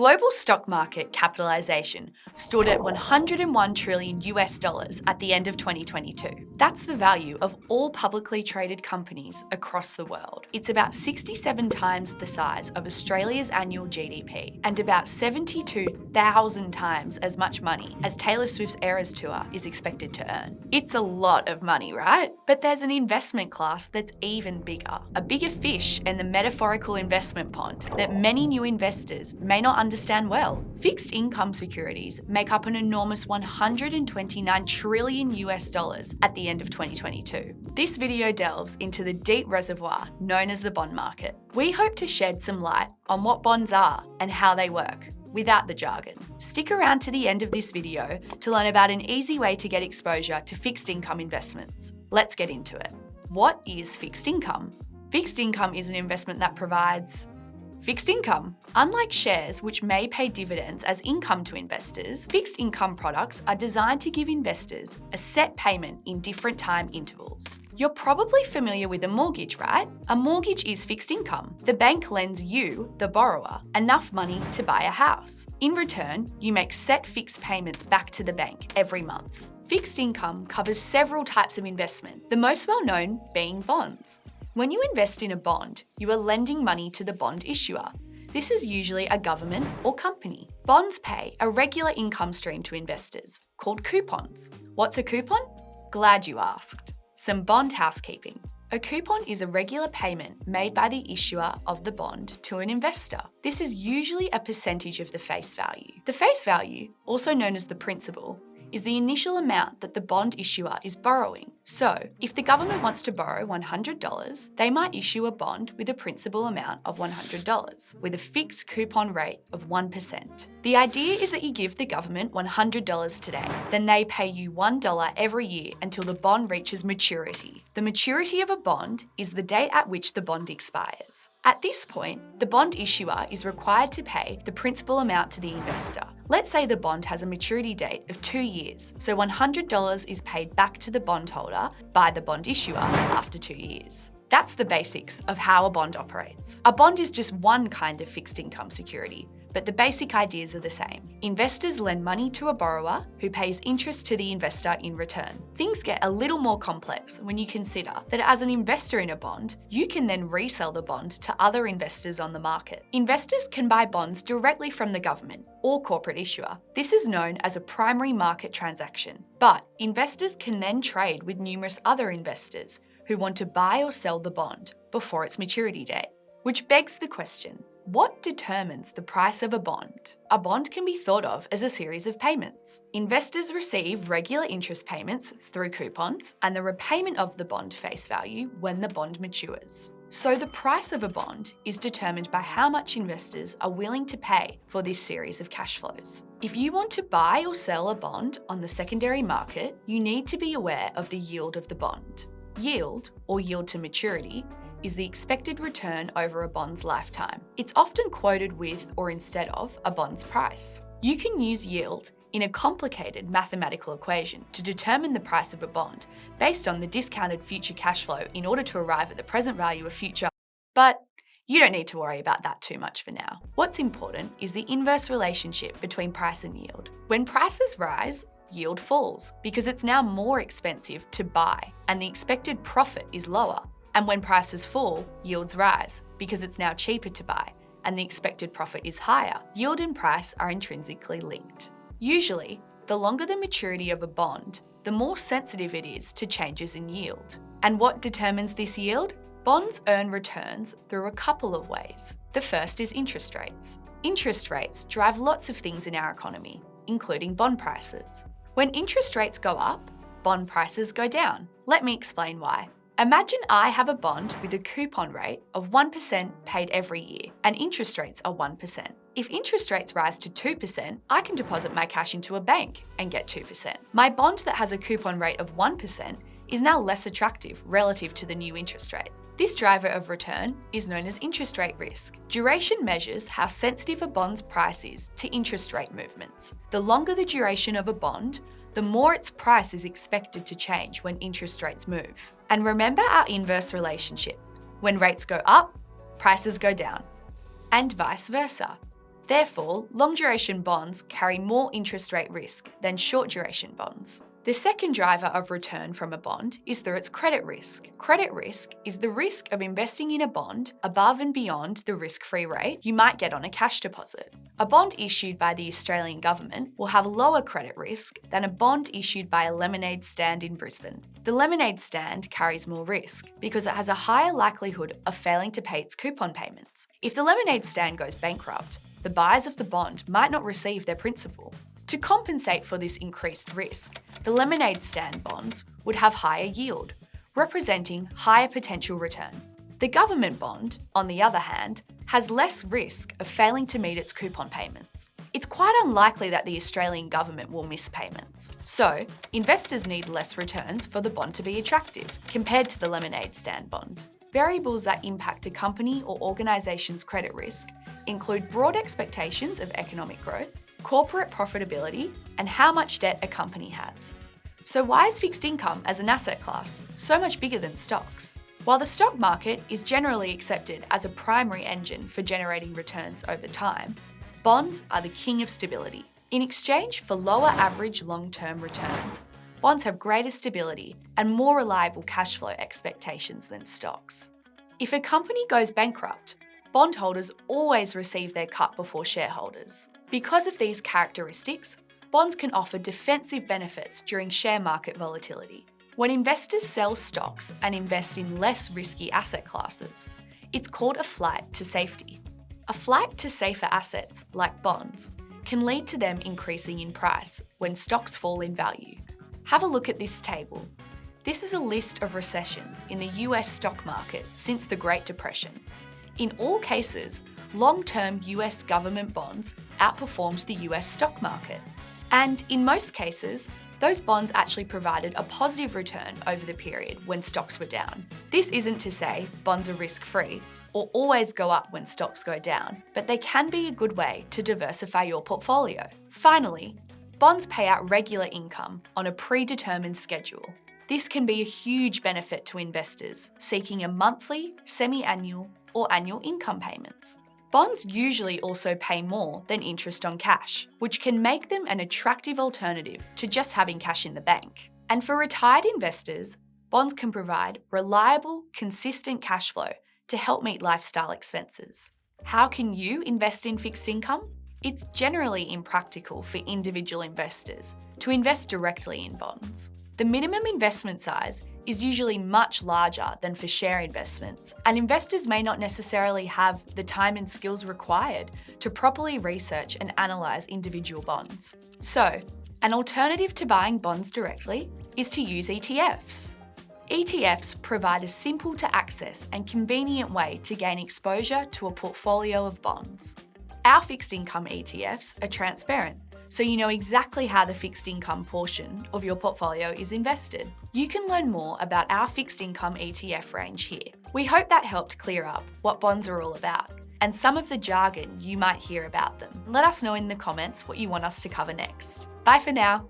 global stock market capitalization stood at $101 trillion at the end of 2022. That's the value of all publicly traded companies across the world. It's about 67 times the size of Australia's annual GDP and about 72,000 times as much money as Taylor Swift's Eras Tour is expected to earn. It's a lot of money, right? But there's an investment class that's even bigger, a bigger fish in the metaphorical investment pond that many new investors may not understand well. Fixed income securities make up an enormous $129 trillion at the end of 2022. This video delves into the deep reservoir known as the bond market. We hope to shed some light on what bonds are and how they work, without the jargon. Stick around to the end of this video to learn about an easy way to get exposure to fixed income investments. Let's get into it. What is fixed income? Fixed income is an investment that provides fixed income. Unlike shares, which may pay dividends as income to investors, fixed income products are designed to give investors a set payment in different time intervals. You're probably familiar with a mortgage, right? A mortgage is fixed income. The bank lends you, the borrower, enough money to buy a house. In return, you make set fixed payments back to the bank every month. Fixed income covers several types of investment, the most well-known being bonds. When you invest in a bond, you are lending money to the bond issuer. This is usually a government or company. Bonds pay a regular income stream to investors, called coupons. What's a coupon? Glad you asked. Some bond housekeeping. A coupon is a regular payment made by the issuer of the bond to an investor. This is usually a percentage of the face value. The face value, also known as the principal, is the initial amount that the bond issuer is borrowing. So, if the government wants to borrow $100, they might issue a bond with a principal amount of $100, with a fixed coupon rate of 1%. The idea is that you give the government $100 today, then they pay you $1 every year until the bond reaches maturity. The maturity of a bond is the date at which the bond expires. At this point, the bond issuer is required to pay the principal amount to the investor. Let's say the bond has a maturity date of 2 years, so $100 is paid back to the bondholder by the bond issuer after 2 years. That's the basics of how a bond operates. A bond is just one kind of fixed income security, but the basic ideas are the same. Investors lend money to a borrower who pays interest to the investor in return. Things get a little more complex when you consider that as an investor in a bond, you can then resell the bond to other investors on the market. Investors can buy bonds directly from the government or corporate issuer. This is known as a primary market transaction. But investors can then trade with numerous other investors who want to buy or sell the bond before its maturity date. Which begs the question, what determines the price of a bond? A bond can be thought of as a series of payments. Investors receive regular interest payments through coupons and the repayment of the bond face value when the bond matures. So the price of a bond is determined by how much investors are willing to pay for this series of cash flows. If you want to buy or sell a bond on the secondary market, you need to be aware of the yield of the bond. Yield, or yield to maturity, is the expected return over a bond's lifetime. It's often quoted with or instead of a bond's price. You can use yield in a complicated mathematical equation to determine the price of a bond based on the discounted future cash flow in order to arrive at the present value of future. But you don't need to worry about that too much for now. What's important is the inverse relationship between price and yield. When prices rise, yield falls because it's now more expensive to buy and the expected profit is lower. And when prices fall, yields rise because it's now cheaper to buy and the expected profit is higher. Yield and price are intrinsically linked. Usually, the longer the maturity of a bond, the more sensitive it is to changes in yield. And what determines this yield? Bonds earn returns through a couple of ways. The first is interest rates. Interest rates drive lots of things in our economy, including bond prices. When interest rates go up, bond prices go down. Let me explain why. Imagine I have a bond with a coupon rate of 1% paid every year, and interest rates are 1%. If interest rates rise to 2%, I can deposit my cash into a bank and get 2%. My bond that has a coupon rate of 1% is now less attractive relative to the new interest rate. This driver of return is known as interest rate risk. Duration measures how sensitive a bond's price is to interest rate movements. The longer the duration of a bond, the more its price is expected to change when interest rates move. And remember our inverse relationship. When rates go up, prices go down, and vice versa. Therefore, long-duration bonds carry more interest rate risk than short-duration bonds. The second driver of return from a bond is through its credit risk. Credit risk is the risk of investing in a bond above and beyond the risk-free rate you might get on a cash deposit. A bond issued by the Australian government will have lower credit risk than a bond issued by a lemonade stand in Brisbane. The lemonade stand carries more risk because it has a higher likelihood of failing to pay its coupon payments. If the lemonade stand goes bankrupt, the buyers of the bond might not receive their principal. To compensate for this increased risk, the lemonade stand bonds would have higher yield, representing higher potential return. The government bond, on the other hand, has less risk of failing to meet its coupon payments. It's quite unlikely that the Australian government will miss payments, so investors need less returns for the bond to be attractive, compared to the lemonade stand bond. Variables that impact a company or organisation's credit risk include broad expectations of economic growth, corporate profitability, and how much debt a company has. So why is fixed income as an asset class so much bigger than stocks? While the stock market is generally accepted as a primary engine for generating returns over time, bonds are the king of stability. In exchange for lower average long-term returns, bonds have greater stability and more reliable cash flow expectations than stocks. If a company goes bankrupt, bondholders always receive their cut before shareholders. Because of these characteristics, bonds can offer defensive benefits during share market volatility. When investors sell stocks and invest in less risky asset classes, it's called a flight to safety. A flight to safer assets, like bonds, can lead to them increasing in price when stocks fall in value. Have a look at this table. This is a list of recessions in the US stock market since the Great Depression. In all cases, long-term US government bonds outperformed the US stock market. And in most cases, those bonds actually provided a positive return over the period when stocks were down. This isn't to say bonds are risk-free or always go up when stocks go down, but they can be a good way to diversify your portfolio. Finally, bonds pay out regular income on a predetermined schedule. This can be a huge benefit to investors seeking a monthly, semi-annual, or annual income payments. Bonds usually also pay more than interest on cash, which can make them an attractive alternative to just having cash in the bank. And for retired investors, bonds can provide reliable, consistent cash flow to help meet lifestyle expenses. How can you invest in fixed income? It's generally impractical for individual investors to invest directly in bonds. The minimum investment size is usually much larger than for share investments, and investors may not necessarily have the time and skills required to properly research and analyse individual bonds. So, an alternative to buying bonds directly is to use ETFs. ETFs provide a simple to access and convenient way to gain exposure to a portfolio of bonds. Our fixed income ETFs are transparent, so you know exactly how the fixed income portion of your portfolio is invested. You can learn more about our fixed income ETF range here. We hope that helped clear up what bonds are all about and some of the jargon you might hear about them. Let us know in the comments what you want us to cover next. Bye for now.